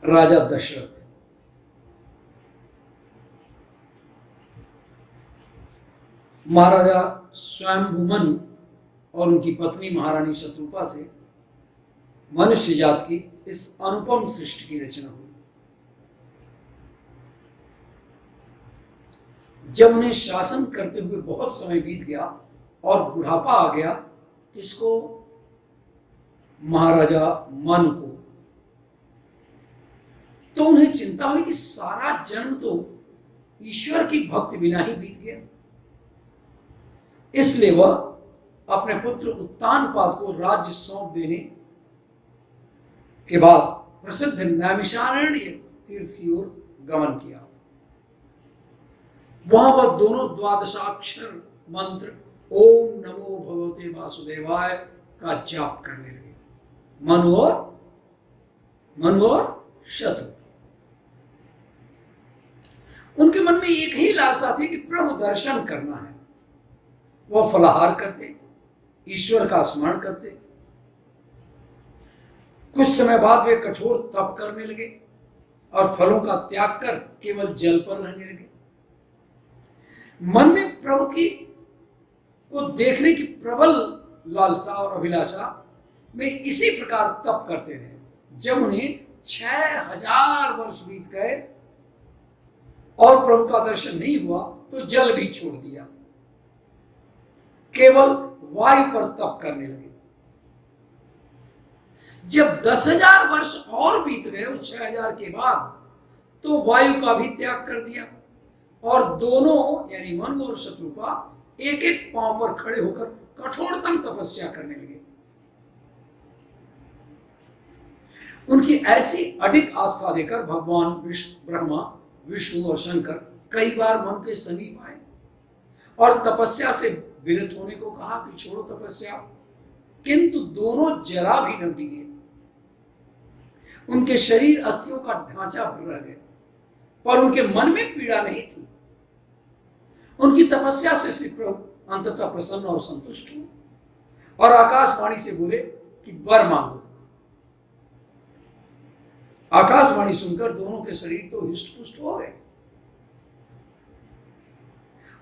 राजा दशरथ महाराजा स्वयंभू मनु और उनकी पत्नी महारानी शत्रुपा से मनुष्य जात की इस अनुपम सृष्टि की रचना हुई। जब उन्हें शासन करते हुए बहुत समय बीत गया और बुढ़ापा आ गया, किसको? महाराजा मनु को। तो उन्हें चिंता हुई कि सारा जन्म तो ईश्वर की भक्ति बिना ही बीत गया। इसलिए वह अपने पुत्र उत्तानपाद को राज्य सौंप देने के बाद प्रसिद्ध नैमिषारण्य तीर्थ की ओर गमन किया। वहां वह दोनों द्वादशाक्षर मंत्र ओम नमो भगवते वासुदेवाय का जाप करने लगे। मनु और शत्रु। उनके मन में एक ही लालसा थी कि प्रभु दर्शन करना है। वह फलाहार करते, ईश्वर का स्मरण करते। कुछ समय बाद वे कठोर तप करने लगे और फलों का त्याग कर केवल जल पर रहने लगे। मन में प्रभु की को देखने की प्रबल लालसा और अभिलाषा में इसी प्रकार तप करते रहे। जब उन्हें 6000 वर्ष बीत गए और प्रभु का दर्शन नहीं हुआ तो जल भी छोड़ दिया, केवल वायु पर तप करने लगे। जब 10,000 वर्ष और बीत गए उस 6000 के बाद, तो वायु का भी त्याग कर दिया और दोनों यानी मनु और शत्रुपा एक एक पांव पर खड़े होकर कठोरतम तपस्या करने लगे। उनकी ऐसी अडिग आस्था देकर भगवान ब्रह्मा, विष्णु और शंकर कई बार मन के समीप आए और तपस्या से विरत होने को कहा कि छोड़ो तपस्या, किंतु दोनों जरा भी न डिगे। उनके शरीर अस्थियों का ढांचा भर रह गए, पर उनके मन में पीड़ा नहीं थी। उनकी तपस्या से श्री प्रभु अंततः प्रसन्न और संतुष्ट हुए और आकाशवाणी से बोले कि वर मांगो। आकाशवाणी सुनकर दोनों के शरीर तो हिष्ट पुष्ट हो गए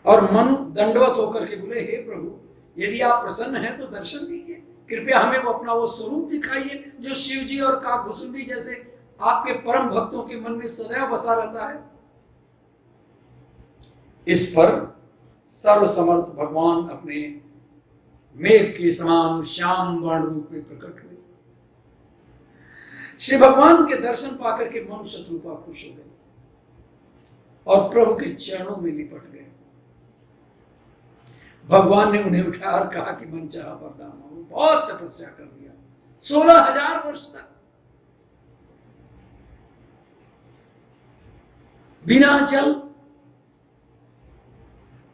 और मनु दंडवत होकर के बोले, हे प्रभु, यदि आप प्रसन्न हैं तो दर्शन दीजिए, कृपया हमें वो अपना वो स्वरूप दिखाइए जो शिव जी और काकभूषुंडी जैसे आपके परम भक्तों के मन में सदैव बसा रहता है। इस पर सर्वसमर्थ भगवान अपने मेघ के समान श्याम वर्ण रूप में प्रकट हुए। श्री भगवान के दर्शन पाकर के मनु शत्रुपा खुश हो गए और प्रभु के चरणों में लिपट गए। भगवान ने उन्हें उठाया और कहा कि मन चाहा वरदान मांगो। बहुत तपस्या कर दिया 16,000 वर्ष तक बिना जल।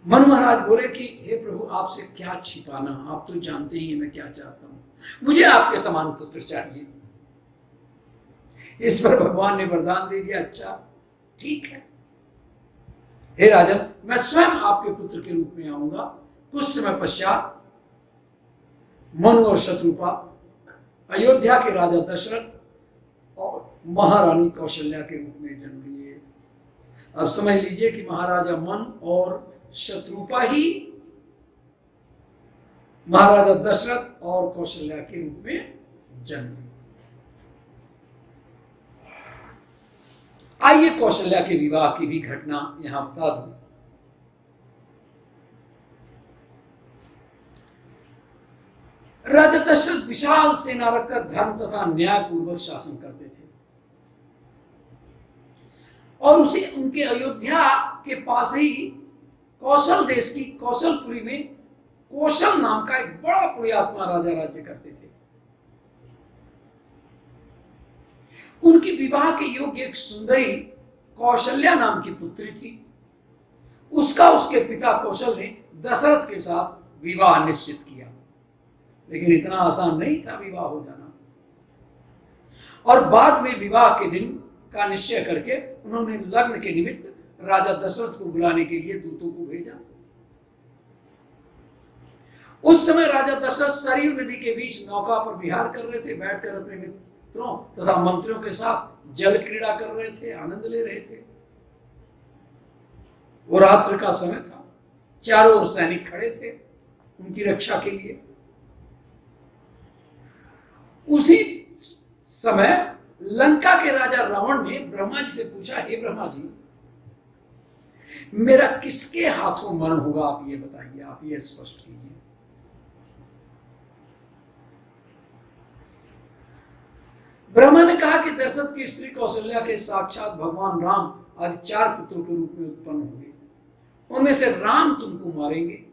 मनु महाराज बोले कि हे प्रभु, आपसे क्या छिपाना, आप तो जानते ही हैं मैं क्या चाहता हूं, मुझे आपके समान पुत्र चाहिए। इस पर भगवान ने वरदान दे दिया, अच्छा ठीक है, हे राजन, मैं स्वयं आपके पुत्र के रूप में आऊंगा। कुछ समय पश्चात मनु और शत्रुपा अयोध्या के राजा दशरथ और महारानी कौशल्या के रूप में जन्म लिए। अब समझ लीजिए कि महाराजा मनु और शत्रुपा ही महाराजा दशरथ और कौशल्या के रूप में जन्म लिए। आइए कौशल्या के विवाह की भी घटना यहां बता दूं। राजा दशरथ विशाल सेना रखकर धर्म तथा न्याय पूर्वक शासन करते थे और उसे उनके अयोध्या के पास ही कौशल देश की कौशलपुरी में कौशल नाम का एक बड़ा पुण्यात्मा राजा राज्य करते थे। उनकी विवाह के योग्य एक सुंदरी कौशल्या नाम की पुत्री थी। उसका उसके पिता कौशल ने दशरथ के साथ विवाह निश्चित किया, लेकिन इतना आसान नहीं था विवाह हो जाना। और बाद में विवाह के दिन का निश्चय करके उन्होंने लग्न के निमित्त राजा दशरथ को बुलाने के लिए दूतों को भेजा। उस समय राजा दशरथ सरयू नदी के बीच नौका पर विहार कर रहे थे। बैठकर अपने पुत्रों तथा मंत्रियों के साथ जल क्रीड़ा कर रहे थे, आनंद ले रहे थे। वो रात्रि का समय था, चारों ओर सैनिक खड़े थे उनकी रक्षा के लिए। उसी समय लंका के राजा रावण ने ब्रह्मा जी से पूछा, हे ब्रह्मा जी, मेरा किसके हाथों मरण होगा, आप ये बताइए, आप ये स्पष्ट कीजिए। ब्रह्मा ने कहा कि दशरथ की स्त्री कौशल्या के साक्षात भगवान राम आदि 4 पुत्रों के रूप में उत्पन्न होंगे, उनमें से राम तुमको मारेंगे।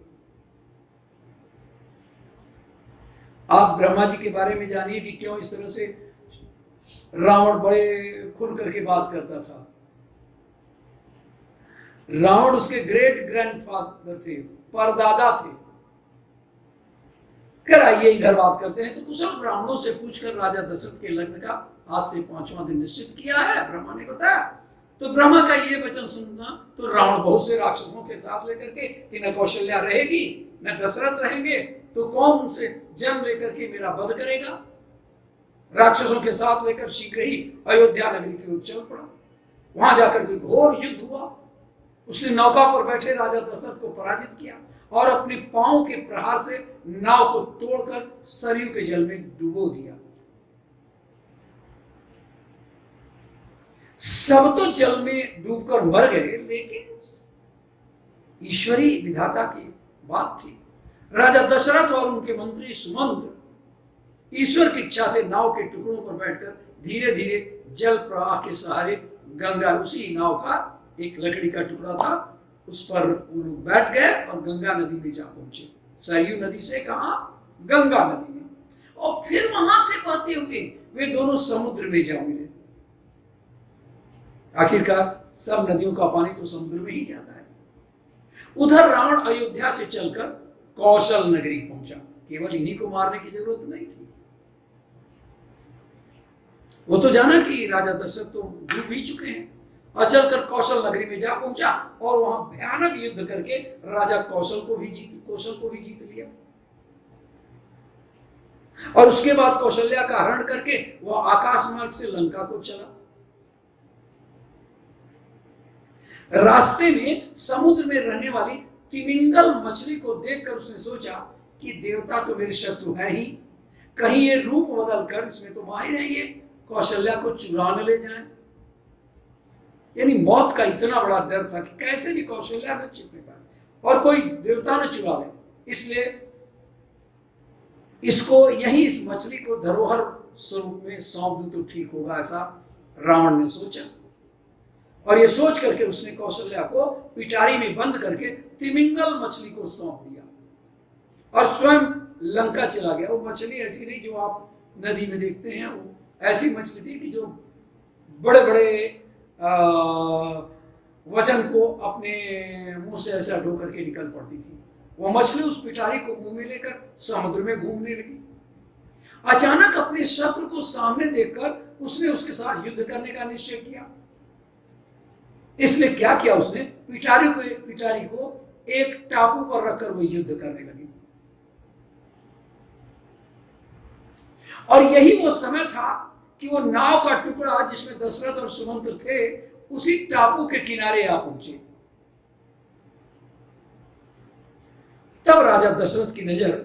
आप ब्रह्मा जी के बारे में जानिए कि क्यों इस तरह से रावण बड़े खुल करके बात करता था। रावण उसके ग्रेट ग्रैंडफादर थे, परदादा थे। कर आइए इधर बात करते हैं। तो कुशल ब्राह्मणों से पूछकर राजा दशरथ के लग्न का आज से 5वां दिन निश्चित किया है, ब्रह्मा ने बताया। तो ब्रह्मा का ये वचन सुनना तो रावण बहुत से राक्षसों के साथ लेकर के कि न कौशल्या रहेगी न दशरथ रहेंगे, तो कौन उनसे जन्म लेकर के मेरा वध करेगा। राक्षसों के साथ लेकर शीघ्र ही अयोध्या नगरी की ओर चल पड़ा। वहां जाकर के घोर युद्ध हुआ। उसने नौका पर बैठे राजा दशरथ को पराजित किया और अपने पांव के प्रहार से नाव को तोड़कर सरयू के जल में डुबो दिया। सब तो जल में डूबकर मर गए, लेकिन ईश्वरी विधाता की बात थी। राजा दशरथ और उनके मंत्री सुमंत्र ईश्वर की इच्छा से नाव के टुकड़ों पर बैठकर धीरे धीरे जल प्रवाह के सहारे गंगा, उसी नाव का एक लकड़ी का टुकड़ा था, उस पर वो लोग बैठ गए और गंगा नदी में जा पहुंचे। सरयू नदी से कहा, गंगा नदी में, और फिर वहां से बहते हुए वे दोनों समुद्र में जा मिले। आखिरकार सब नदियों का पानी तो समुद्र में ही जाता है। उधर रावण अयोध्या से चलकर कौशल नगरी पहुंचा। केवल इन्हीं को मारने की जरूरत नहीं थी। वो तो जाना कि राजा दशरथ तो डूब ही चुके हैं, और चलकर कौशल नगरी में जा पहुंचा और वहां भयानक युद्ध करके राजा कौशल को भी जीत लिया। और उसके बाद कौशल्या का हरण करके वह आकाश मार्ग से लंका को चला। रास्ते में समुद्र में रहने वाली तिमिंगल मछली को देखकर उसने सोचा कि देवता तो मेरे शत्रु हैं ही, कहीं ये रूप बदल कर, इसमें तो माहिर है ये, कौशल्या को चुरा न ले जाए। यानी मौत का इतना बड़ा डर था कि कैसे भी कौशल्या न छिपने पाए और कोई देवता न चुरा ले। इसलिए इसको यही, इस मछली को धरोहर स्वरूप में सौंप दूं तो ठीक होगा, ऐसा रावण ने सोचा। और ये सोच करके उसने कौशल्या को पिटारी में बंद करके तिमिंगल मछली को सौंप दिया और स्वयं लंका चला गया। वो मछली ऐसी नहीं जो आप नदी में देखते हैं, वो ऐसी मछली थी कि जो बड़े बड़े वजन को अपने मुंह से ऐसा ढो करके निकल पड़ती थी। वो मछली उस पिटारी को मुंह में लेकर समुद्र में घूमने लगी। अचानक अपने शत्रु को सामने देखकर उसने उसके साथ युद्ध करने का निश्चय किया। इसलिए क्या किया उसने, पिटारी को एक टापू पर रखकर वो युद्ध करने लगी। और यही वो समय था कि वो नाव का टुकड़ा जिसमें दशरथ और सुमंत्र थे, उसी टापू के किनारे आ पहुंचे। तब राजा दशरथ की नजर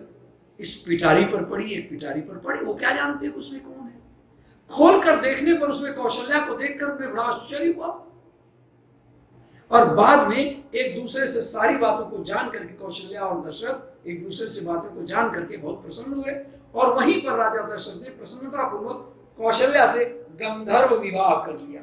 इस पिटारी पर पड़ी। एक पिटारी पर पड़ी, वो क्या जानते हैं उसमें कौन है। खोलकर देखने पर उसमें कौशल्या को देखकर उन्हें बड़ा आश्चर्य हुआ और बाद में एक दूसरे से सारी बातों को जान करके कौशल्या और दशरथ एक दूसरे से बातों को जान करके बहुत प्रसन्न हुए। और वहीं पर राजा दशरथ ने प्रसन्नता पूर्वक कौशल्या से गंधर्व विवाह कर लिया।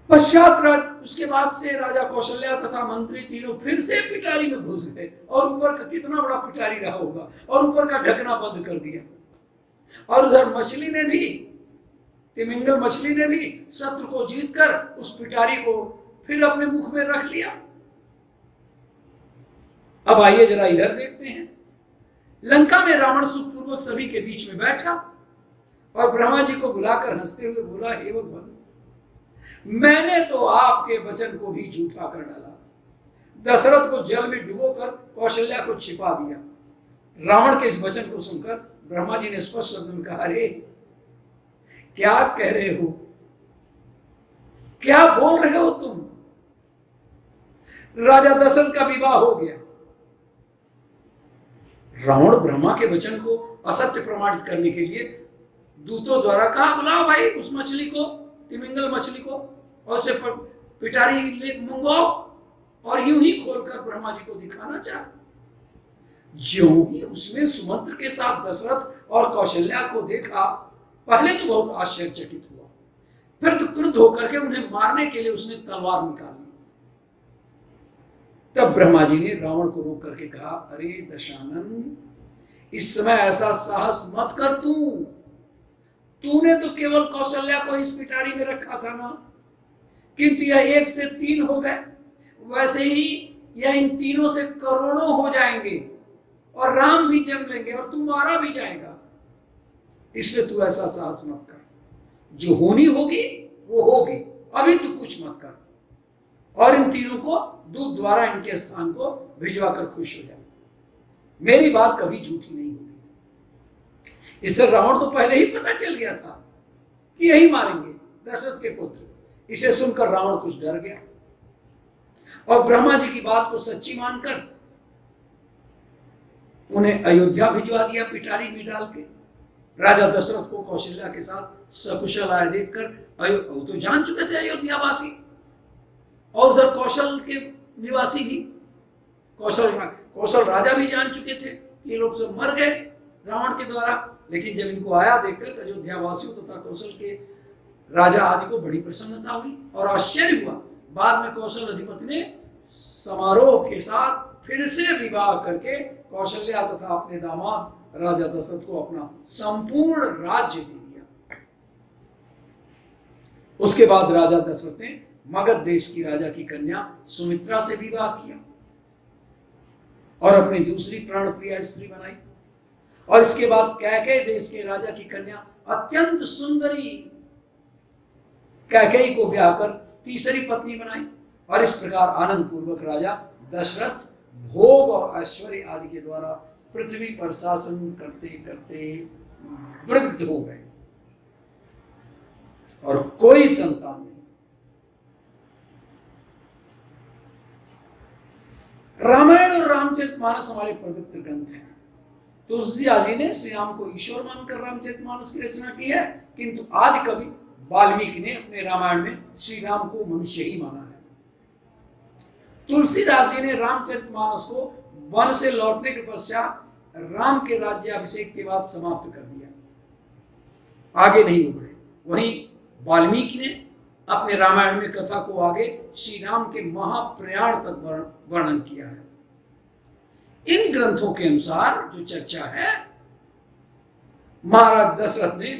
पश्चात उसके बाद से राजा कौशल्या तथा मंत्री तीनों फिर से पिटारी में घुस गए और ऊपर का, कितना बड़ा पिटारी रहा होगा, और ऊपर का ढकना बंद कर दिया। और उधर मछली ने भी, तिमिंगल मछली ने भी शत्रु को जीतकर उस पिटारी को फिर अपने मुख में रख लिया। अब आइए जरा इधर देखते हैं। लंका में रावण सुखपूर्वक सभी के बीच में बैठा और ब्रह्मा जी को बुलाकर हंसते हुए बोला, हे भगवान, मैंने तो आपके वचन को भी झूठा कर डाला। दशरथ को जल में डुबोकर कौशल्या को छिपा दिया रावण के इस वचन को सुनकर ब्रह्मा जी ने स्पष्ट शब्द में कहा, अरे क्या कह रहे हो, क्या बोल रहे हो तुम? राजा दशरथ का विवाह हो गया। रावण ब्रह्मा के वचन को असत्य प्रमाणित करने के लिए दूतों द्वारा कहा, बुलाओ भाई उस मछली को, तिमिंगल मछली को, और उसे पिटारी ले मंगवाओ, और यूं ही खोलकर ब्रह्मा जी को दिखाना चाहा। ज्यों ही उसने सुमंत्र के साथ दशरथ और कौशल्या को देखा, पहले तो बहुत आश्चर्यचकित हुआ, फिर तो क्रुद्ध होकर के उन्हें मारने के लिए उसने तलवार निकाली। तब ब्रह्मा जी ने रावण को रोक करके कहा, अरे दशानन, इस समय ऐसा साहस मत कर। तूने तो केवल कौशल्या को इस पिटारी में रखा था ना, किंतु यह 1 से 3 हो गए, वैसे ही यह इन तीनों से करोड़ों हो जाएंगे, और राम भी जन्म लेंगे, और तू मारा भी जाएगा। इसलिए तू ऐसा साहस मत कर, जो होनी होगी वो होगी, अभी तू कुछ मत कर, और इन तीनों को दूत द्वारा इनके स्थान को भिजवा कर खुश हो जाए। मेरी बात कभी झूठी नहीं होगी। इसे रावण तो पहले ही पता चल गया था कि यही मारेंगे दशरथ के पुत्र। इसे सुनकर रावण कुछ डर गया, और ब्रह्मा जी की बात को सच्ची मानकर उन्हें अयोध्या भिजवा दिया पिटारी में डाल के। राजा दशरथ को कौशल्या के साथ सकुशल आए देखकर वो तो जान चुके थे अयोध्यावासी, और उधर कौशल के निवासी भी, कौशल राजा भी जान चुके थे ये लोग सब मर गए रावण के द्वारा। लेकिन जब इनको आया देखकर अयोध्यावासियों तथा कौशल के राजा आदि को बड़ी प्रसन्नता हुई और आश्चर्य हुआ। बाद में कौशल अधिपति ने समारोह के साथ फिर से विवाह करके कौशल्या तथा अपने दामाद राजा दशरथ को अपना संपूर्ण राज्य दे दिया। उसके बाद राजा दशरथ ने मगध देश की राजा की कन्या सुमित्रा से विवाह किया और अपनी दूसरी प्राणप्रिय स्त्री बनाई, और इसके बाद कैकेयी देश के राजा की कन्या अत्यंत सुंदरी कैकेयी को ब्याह कर तीसरी पत्नी बनाई। और इस प्रकार आनंद पूर्वक राजा दशरथ भोग और ऐश्वर्य आदि के द्वारा पृथ्वी पर शासन करते करते वृद्ध हो गए और कोई संतान नहीं। रामायण और रामचरितमानस हमारे पवित्र ग्रंथ हैं। तुलसीदास जी ने श्री राम को ईश्वर मानकर रामचरितमानस की रचना की है, किंतु आदि कवि वाल्मीकि ने अपने रामायण में श्री राम को मनुष्य ही माना है। तुलसीदास जी ने रामचरितमानस को वन से लौटने के पश्चात राम के राज्याभिषेक के बाद समाप्त कर दिया, आगे नहीं बढ़े। वहीं वाल्मीकि ने अपने रामायण में कथा को आगे श्री राम के महाप्रयाण तक वर्णन किया है। इन ग्रंथों के अनुसार जो चर्चा है, महाराज दशरथ ने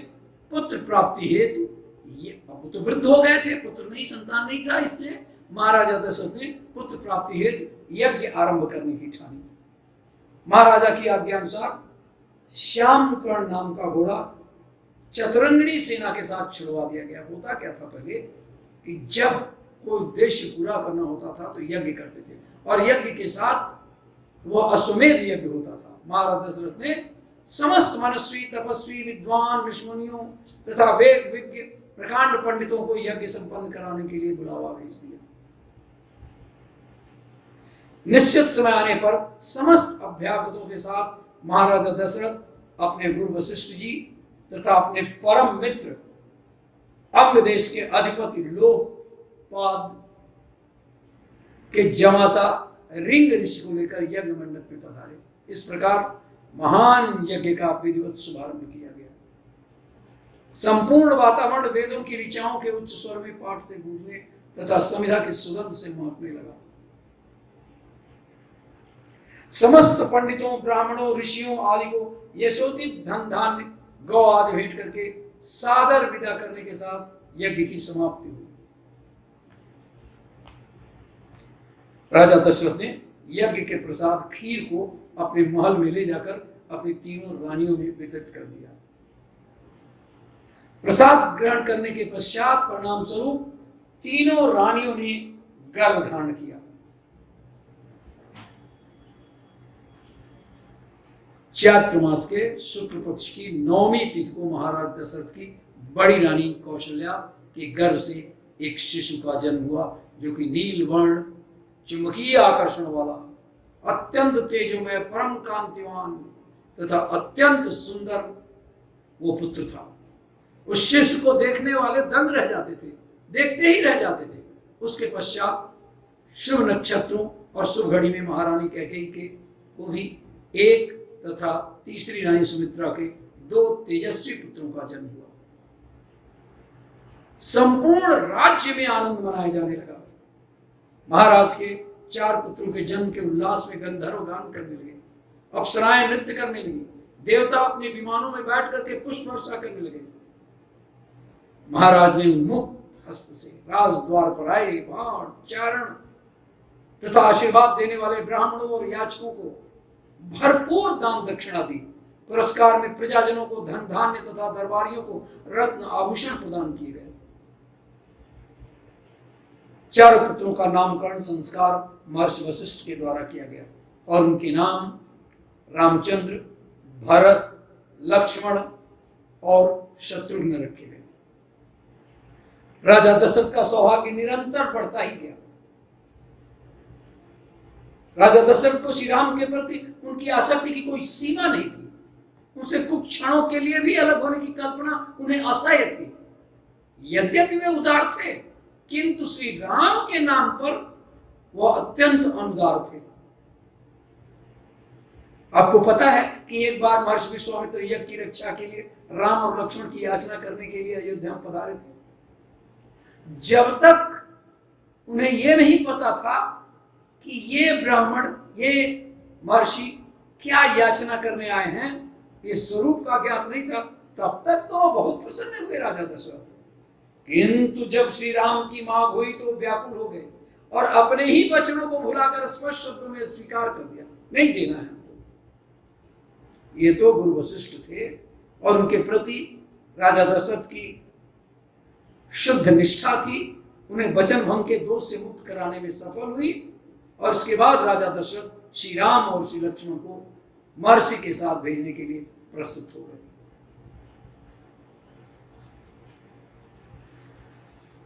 पुत्र प्राप्ति हेतु, ये अब तो वृद्ध हो गए थे, पुत्र नहीं, संतान नहीं था, इसलिए महाराजा दशरथ ने पुत्र प्राप्ति हेतु यज्ञ आरंभ करने की ठानी। महाराजा की आज्ञा अनुसार श्यामकर्ण नाम का घोड़ा चतुरंगिणी सेना के साथ छुड़वा दिया गया। होता क्या था पहले कि जब कोई उद्देश्य पूरा करना होता था तो यज्ञ करते थे, और यज्ञ के साथ वो अश्वमेध यज्ञ होता था। महाराज दशरथ ने समस्त मनस्वी, तपस्वी, विद्वान, ऋषिमुनियों तथा वेद विज्ञ प्रकांड पंडितों को यज्ञ संपन्न कराने के लिए बुलावा भेज दिया। निश्चित समय आने पर समस्त अभ्यागतों के साथ महाराजा दशरथ अपने गुरु वशिष्ठ जी तथा अपने परम मित्र अंग देश के अधिपति लोकपाद के जमाता रिंग ऋषि को लेकर यज्ञ मंडप में पधारे। इस प्रकार महान यज्ञ का विधिवत शुभारंभ किया गया। संपूर्ण वातावरण वेदों की ऋचाओं के उच्च स्वर में पाठ से गूंजने तथा समिधा की सुगंध से महकने लगा। समस्त पंडितों, ब्राह्मणों, ऋषियों आदि को यशोचित धन धान्य, गौ आदि भेंट करके सादर विदा करने के साथ यज्ञ की समाप्ति हुई। राजा दशरथ ने यज्ञ के प्रसाद खीर को अपने महल में ले जाकर अपनी तीनों रानियों में वितरित कर दिया। प्रसाद ग्रहण करने के पश्चात परिणाम स्वरूप तीनों रानियों ने गर्भ धारण किया। चैत्र मास के शुक्ल पक्ष की 9वीं तिथि को महाराज दशरथ की बड़ी रानी कौशल्या के गर्भ से एक शिशु का जन्म हुआ, जो कि नील वर्ण, चुंबकीय आकर्षण वाला, अत्यंत तेजोमय, परम कांतिवान तथा अत्यंत सुंदर वो पुत्र था। उस शिशु को देखने वाले दंग रह जाते थे, देखते ही रह जाते थे। उसके पश्चात शुभ नक्षत्रों और शुभ घड़ी में महारानी कैकेयी के को भी एक तथा तीसरी रानी सुमित्रा के 2 तेजस्वी पुत्रों का जन्म हुआ। संपूर्ण राज्य में आनंद मनाया जाने लगा। महाराज के 4 पुत्रों के जन्म के उल्लास में गंधर्व गान करने लगे, अप्सराएं नृत्य करने लगी, देवता अपने विमानों में बैठ करके पुष्प वर्षा करने लगे। महाराज ने उन्मुक्त हस्त से राजद्वार पर आए बाण, चारण तथा आशीर्वाद देने वाले ब्राह्मणों और याचकों को भरपूर दान दक्षिणा दी। पुरस्कार में प्रजाजनों को धन धान्य तथा दरबारियों को रत्न आभूषण प्रदान किए गए। 4 पुत्रों का नामकरण संस्कार महर्षि वशिष्ठ के द्वारा किया गया और उनके नाम रामचंद्र, भरत, लक्ष्मण और शत्रुघ्न रखे गए। राजा दशरथ का सौभाग्य निरंतर बढ़ता ही गया। राजा दशरथ को श्री राम के प्रति उनकी आसक्ति की कोई सीमा नहीं थी। उनसे कुछ क्षणों के लिए भी अलग होने की कल्पना उन्हें असह्य थी। यद्यपि वे उदार थे, किंतु श्री राम के नाम पर वह अत्यंत अनुदार थे। आपको पता है कि एक बार महर्षि विश्वामित्र यज्ञ की रक्षा के लिए राम और लक्ष्मण की याचना करने के लिए अयोध्या में पधारे थे। जब तक उन्हें यह नहीं पता था कि ये ब्राह्मण, ये महर्षि क्या याचना करने आए हैं, ये स्वरूप का ज्ञात नहीं था, तब तक तो बहुत प्रसन्न हुए राजा दशरथ। किंतु जब श्री राम की मांग हुई तो व्याकुल हो गए और अपने ही वचनों को भुलाकर स्पष्ट शब्दों में स्वीकार कर दिया, नहीं देना है हमको। ये तो गुरु वशिष्ठ थे और उनके प्रति राजा दशरथ की शुद्ध निष्ठा थी। उन्हें वचन भंग के दोष से मुक्त कराने में सफल हुई और इसके बाद राजा दशरथ श्री राम और श्री लक्ष्मण को महर्षि के साथ भेजने के लिए प्रस्तुत हो गए।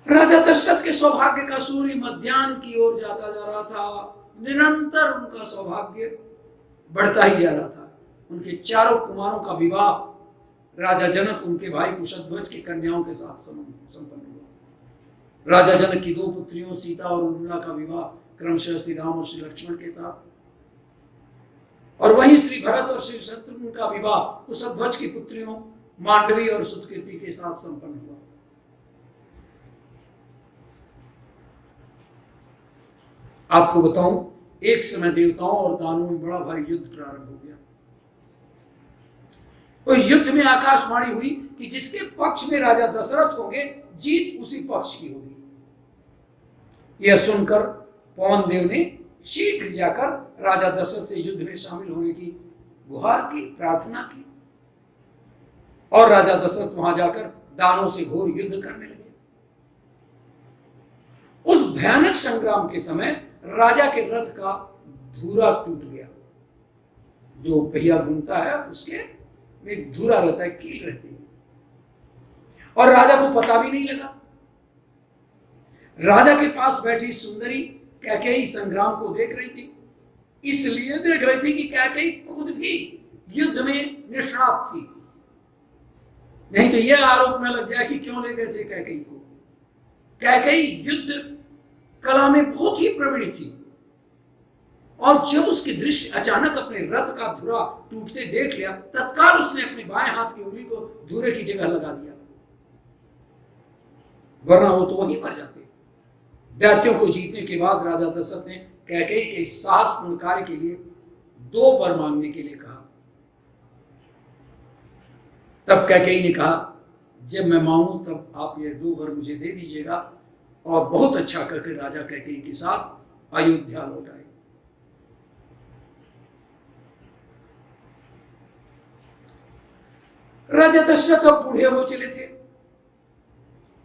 राजा दशरथ के सौभाग्य का सूर्य मध्याह्न की ओर जाता जा रहा था। निरंतर उनका सौभाग्य बढ़ता ही जा रहा था। उनके 4 कुमारों का विवाह राजा जनक उनके भाई कुशध्वज की कन्याओं के साथ संपन्न हुआ। राजा जनक की 2 पुत्रियों सीता और उर्मिला का विवाह क्रमशः श्री राम और श्री लक्ष्मण के साथ, और वहीं श्री भरत और श्री शत्रुघ्न का विवाह कुशध्वज की पुत्रियों मांडवी और सुतकीर्ति के साथ संपन्न हुआ। आपको बताऊं, एक समय देवताओं और दानवों में बड़ा भारी युद्ध प्रारंभ हो गया। उस युद्ध में आकाशवाणी हुई कि जिसके पक्ष में राजा दशरथ होंगे, जीत उसी पक्ष की होगी। यह सुनकर पवन देव ने शीघ्र जाकर राजा दशरथ से युद्ध में शामिल होने की गुहार की, प्रार्थना की, और राजा दशरथ वहां जाकर दानों से घोर युद्ध करने लगे। उस भयानक संग्राम के समय राजा के रथ का धूरा टूट गया। जो पहिया घूमता है उसके में धूरा रहता है, कील रहती है, और राजा को पता भी नहीं लगा। राजा के पास बैठी सुंदरी कैकेयी संग्राम को देख रही थी, इसलिए देख रही थी कि कैकेयी खुद भी युद्ध में निष्णात थी। नहीं तो यह आरोप न लग जाए कि क्यों ले गए थे कैकेयी को। कैकेयी युद्ध कला में बहुत ही प्रवीण थी, और जब उसकी दृष्टि अचानक अपने रथ का धुरा टूटते देख लिया, तत्काल उसने अपने बाएं हाथ की उंगली को धुरे की जगह लगा दिया, वरना वो तो वहीं मर जाते। दैत्यों को जीतने के बाद राजा दशरथ ने कैकेयी के इस साहसपूर्ण कार्य के लिए 2 वर मांगने के लिए कहा। तब कैकेयी ने कहा, जब मैं मांगू तब आप ये 2 वर मुझे दे दीजिएगा, और बहुत अच्छा करके राजा कैकेयी के साथ अयोध्या लौट आए। राजा दशरथ अब बूढ़े हो चले थे।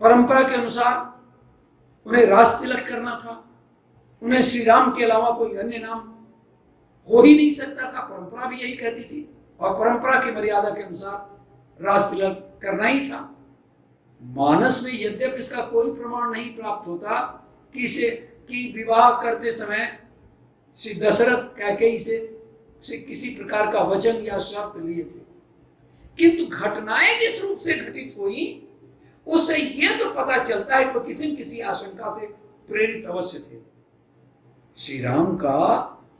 परंपरा के अनुसार उन्हें राज तिलक करना था। उन्हें श्री राम के अलावा कोई अन्य नाम हो ही नहीं सकता था, परंपरा भी यही कहती थी, और परंपरा की मर्यादा के अनुसार राज तिलक करना ही था। मानस में यद्यपि इसका कोई प्रमाण नहीं प्राप्त होता कि विवाह करते समय श्री दशरथ कैकेयी से किसी प्रकार का वचन या शर्त लिए थे, किंतु घटनाएं जिस रूप से घटित हुई उससे यह तो पता चलता है कि वो किसी न किसी आशंका से प्रेरित अवश्य थे। श्री राम का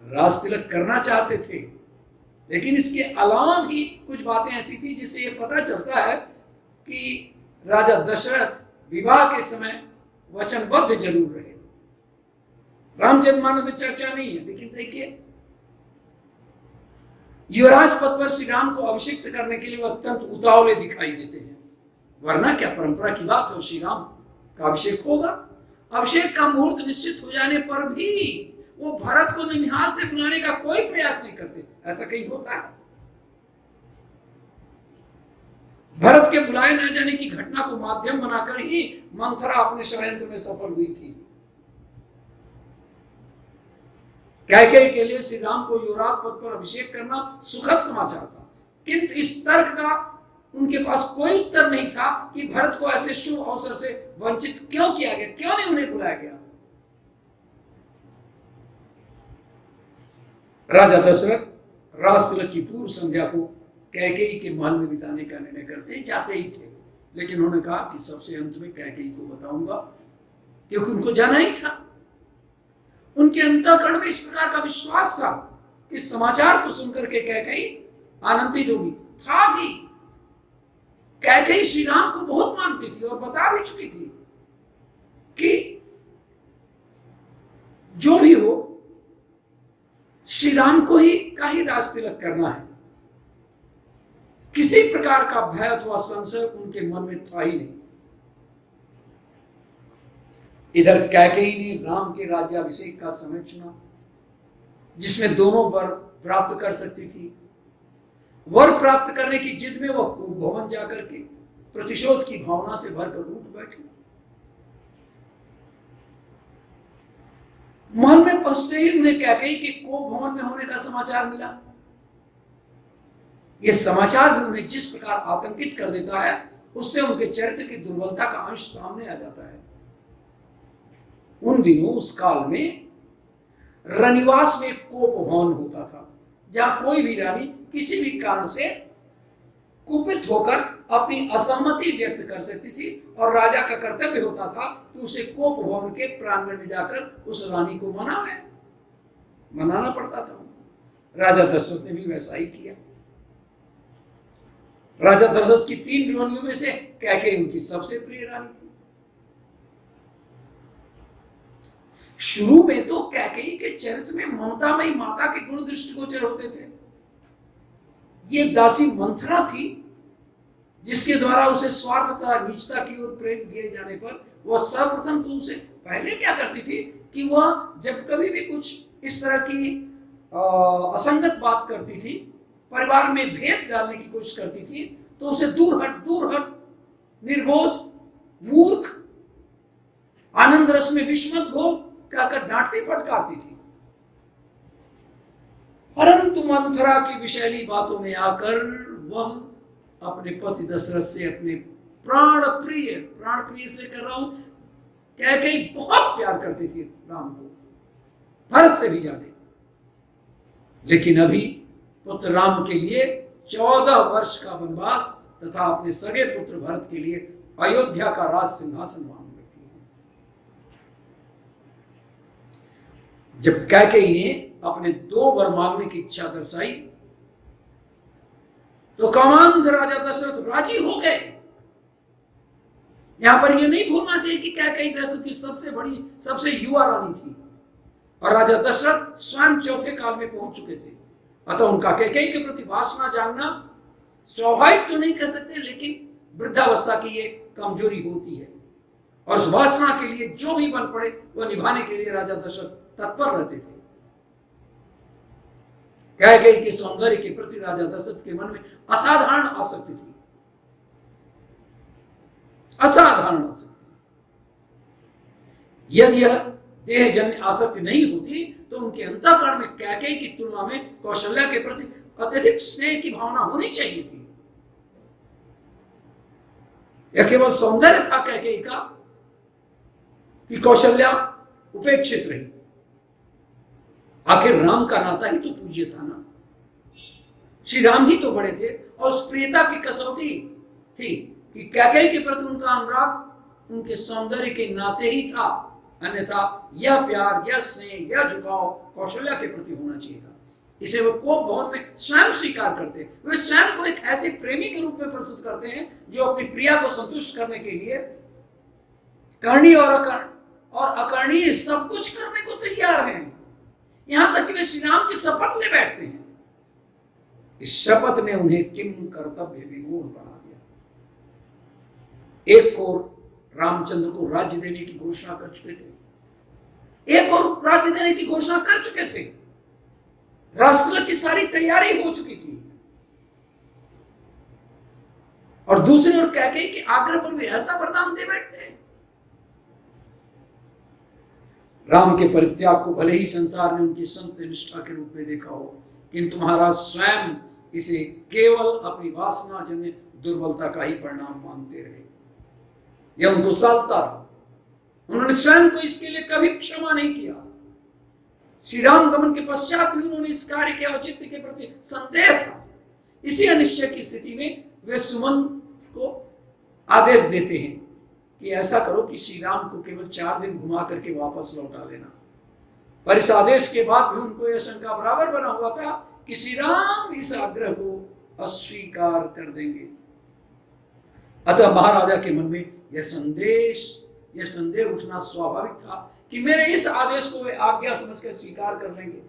राज तिलक करना चाहते थे, लेकिन इसके अलावा भी कुछ बातें ऐसी थी जिससे यह पता चलता है कि राजा दशरथ विवाह के समय वचनबद्ध जरूर रहे। रामचरितमानस में चर्चा नहीं है, लेकिन देखिए युवराज पद पर श्री राम को अभिषिक्त करने के लिए वह अत्यंत उतावले दिखाई देते हैं। वरना क्या परंपरा की बात हो, श्री राम का अभिषेक होगा। अभिषेक का मुहूर्त निश्चित हो जाने पर भी वो भरत को निहाल से बुलाने का कोई प्रयास नहीं करते। ऐसा कहीं होता है? भरत के बुलाए न जाने की घटना को माध्यम बनाकर ही मंथरा अपने षड्यंत्र में सफल हुई थी। कैकेयी के लिए श्री राम को युवराज पद पर अभिषेक करना सुखद समाचार था, किंतु इस तर्क का उनके पास कोई उत्तर नहीं था कि भरत को ऐसे शुभ अवसर से वंचित क्यों किया गया, क्यों नहीं उन्हें बुलाया गया। राजा दशरथ राज तिलक की पूर्व संध्या को कैकेयी के महल में बिताने का निर्णय करते जाते ही थे, लेकिन उन्होंने कहा कि सबसे अंत में कैकेयी को बताऊंगा, क्योंकि उनको जाना ही था। उनके अंतःकरण में इस प्रकार का विश्वास था कि समाचार को सुनकर के कैकेयी आनंदित होगी। था भी, कैकेयी श्री राम को बहुत मानती थी और बता भी चुकी थी कि जो भी हो श्री राम को ही राज तिलक करना है। किसी प्रकार का भय अथवा संशय उनके मन में था ही नहीं। इधर कैकेयी ने राम के राज्याभिषेक का समय चुना जिसमें दोनों वर प्राप्त कर सकती थी। वर प्राप्त करने की जिद में वह कूप भवन जाकर के प्रतिशोध की भावना से भरकर उठ बैठी। महल में पहुंचते ही उन्हें कैकेयी के कोप भवन में होने का समाचार मिला। यह समाचार भी उन्हें जिस प्रकार आतंकित कर देता है, उससे उनके चरित्र की दुर्बलता का अंश सामने आ जाता है। उन दिनों उस काल में रनिवास में कोप भवन होता था, जहां कोई भी रानी किसी भी कारण से कुपित होकर अपनी असहमति व्यक्त कर सकती थी और राजा का कर्तव्य होता था कि उसे कोप भवन के प्रांगण में जाकर उस रानी को मनाना पड़ता था। राजा दशरथ ने भी वैसा ही किया। राजा दशरथ की 3 रानियों में से कैकेयी उनकी सबसे प्रिय रानी थी। शुरू में तो कैकेयी के चरित्र में ममतामयी माता के गुण दृष्टिगोचर होते थे। ये दासी मंथरा थी जिसके द्वारा उसे स्वार्थ तथा नीचता की ओर प्रेम दिए जाने पर वह सर्वप्रथम तो उसे पहले क्या करती थी कि वह जब कभी भी कुछ इस तरह की असंगत बात करती थी, परिवार में भेद डालने की कोशिश करती थी, तो उसे दूर हट, निर्बोध, मूर्ख, आनंद रस में विस्मत हो कहकर डांटती फटकारती थी। परंतु मंथरा की विषैली बातों में आकर वह अपने पति दशरथ से अपने प्राण प्रिय से कर रहा हूं, कैकेयी बहुत प्यार करती थी राम को, भरत से भी ज्यादा। लेकिन अभी पुत्र राम के लिए 14 वर्ष का वनवास तथा अपने सगे पुत्र भरत के लिए अयोध्या का राज सिंहासन मांग रखी है। जब कैकेयी ने अपने 2 वर मांगने की इच्छा दर्शाई तो कामांध राजा दशरथ राजी हो गए। यहां पर यह नहीं भूलना चाहिए कि कैकेयी दशरथ की सबसे युवा रानी थी और राजा दशरथ स्वयं 4थे काल में पहुंच चुके थे। अतः उनका कैकेयी के प्रति वासना जानना स्वाभाविक तो नहीं कह सकते, लेकिन वृद्धावस्था की ये कमजोरी होती है और उस वासना के लिए जो भी बन पड़े वह निभाने के लिए राजा दशरथ तत्पर रहते थे। कैकेयी के सौंदर्य के प्रति राजा दशरथ के मन में असाधारण आसक्ति थी, असाधारण आसक्ति। यदि यह देहजन्य आसक्ति नहीं होती तो उनके अंतःकरण में कैकेयी की तुलना में कौशल्या के प्रति अत्यधिक स्नेह की भावना होनी चाहिए थी। यह केवल सौंदर्य था कैकेयी का कि कौशल्या उपेक्षित रही? आखिर राम का नाता ही तो पूज्य था ना। श्री राम ही तो बड़े थे और उस प्रियता की कसौटी थी कि कैकेयी के प्रति उनका अनुराग उनके सौंदर्य के नाते ही था, अन्यथा यह प्यार, यह स्नेह, यह झुकाव कौशल्या के प्रति होना चाहिए था। इसे वो कोप भवन में स्वयं स्वीकार करते, वे स्वयं को एक ऐसे प्रेमी के रूप में प्रस्तुत करते हैं जो अपनी प्रिया को संतुष्ट करने के लिए करणी और अकर्णीय सब कुछ करने को तैयार हैं। यहां तक कि वे श्री राम की शपथ ले बैठते हैं। इस शपथ ने उन्हें किम कर्तव्य विमूढ़ बना दिया। एक ओर रामचंद्र को राज्य देने की घोषणा कर चुके थे, एक और राज्य देने की घोषणा कर चुके थे, राष्ट्रलग की सारी तैयारी हो चुकी थी, और दूसरी ओर कैकेयी के आग्रह पर भी ऐसा वरदान दे बैठते हैं। राम के परित्याग को भले ही संसार ने उनकी संत निष्ठा के रूप में देखा हो, किंतु महाराज स्वयं इसे केवल अपनी वासना जन्य दुर्बलता का ही परिणाम मानते रहे। यह उनको सालता रहा। उन्होंने स्वयं को इसके लिए कभी क्षमा नहीं किया। श्री राम गमन के पश्चात भी उन्होंने इस कार्य के औचित्य के प्रति संदेह था। इसी अनिश्चय की स्थिति में वे सुमंत को आदेश देते हैं कि ऐसा करो कि श्री राम को केवल 4 दिन घुमा करके वापस लौटा लेना। पर इस आदेश के बाद भी उनको यह शंका बराबर बना हुआ था कि श्री राम इस आग्रह को अस्वीकार कर देंगे। अतः महाराजा के मन में यह संदेह उठना स्वाभाविक था कि मेरे इस आदेश को वे आज्ञा समझकर स्वीकार कर लेंगे।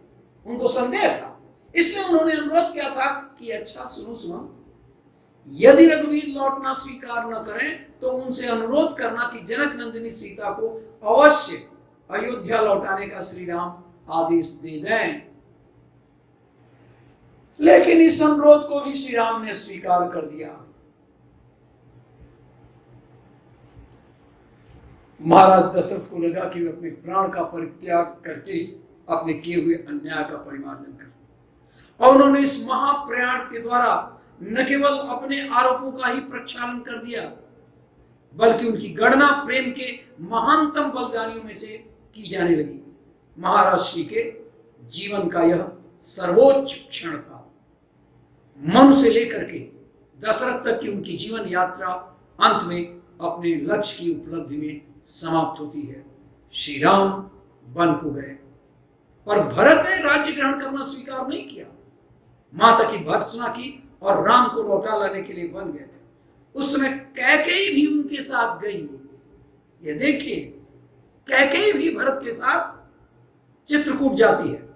उनको संदेह था, इसलिए उन्होंने अनुरोध किया था कि अच्छा सुनो सुमन, यदि रघुवीर लौटना स्वीकार न करें तो उनसे अनुरोध करना कि जनक नंदिनी सीता को अवश्य अयोध्या लौटाने का श्री राम आदेश दे दें। लेकिन इस अनुरोध को भी श्री राम ने स्वीकार कर दिया। महाराज दशरथ को लगा कि वे अपने प्राण का परित्याग करके अपने किए हुए अन्याय का परिमार्जन कर, और उन्होंने इस महाप्रयाण के द्वारा न केवल अपने आरोपों का ही प्रक्षालन कर दिया, बल्कि उनकी गणना प्रेम के महानतम बलिदानियों में से की जाने लगी। महाराज श्री के जीवन का यह सर्वोच्च क्षण था। मनु से लेकर के दशरथ तक की उनकी जीवन यात्रा अंत में अपने लक्ष्य की उपलब्धि में समाप्त होती है। श्री राम वन को गए, पर भरत ने राज्य ग्रहण करना स्वीकार नहीं किया। माता की भर्त्सना की और राम को लौटा लाने के लिए वन गए। उस समय कैकेयी भी उनके साथ गई। ये देखिए, कैकेयी भी भरत के साथ चित्रकूट जाती है।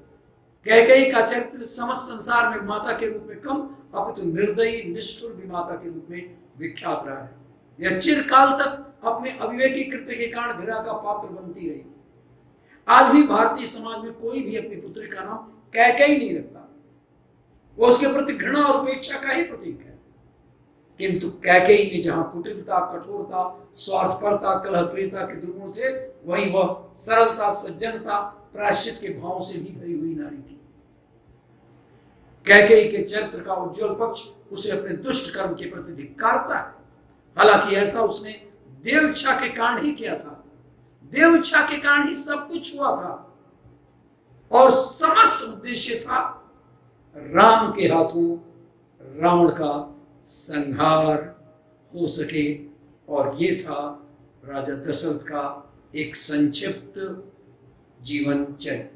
कैकेयी का चरित्र समस्त संसार में माता के रूप में कम, अपितु निर्दयी निष्ठुर विमाता के रूप में विख्यात रहा है। यह चिरकाल तक अपने अविवेकी कृत्य के कारण घृणा का पात्र बनती रही। आज भी भारतीय समाज में कोई भी अपनी पुत्री का नाम कैकेयी नहीं रखता। वो उसके प्रति घृणा और उपेक्षा का ही प्रतीक है। किंतु कैकेयी में जहां कुटिलता, कठोरता, स्वार्थपरता, कलहप्रियता के दुर्गुण थे, वहीं वह सरलता, सज्जनता, प्रायश्चित के भाव से भी भरी हुई नारी थी। कैकेयी के चरित्र का उज्जवल पक्ष उसे अपने दुष्ट कर्म के प्रति धिक्कारता है। हालांकि ऐसा उसने देव इच्छा के कारण ही किया था। देव इच्छा के कारण ही सब कुछ हुआ था, और समस्त उद्देश्य था राम के हाथों रावण का संहार हो सके। और ये था राजा दशरथ का एक संक्षिप्त जीवन चरित्र।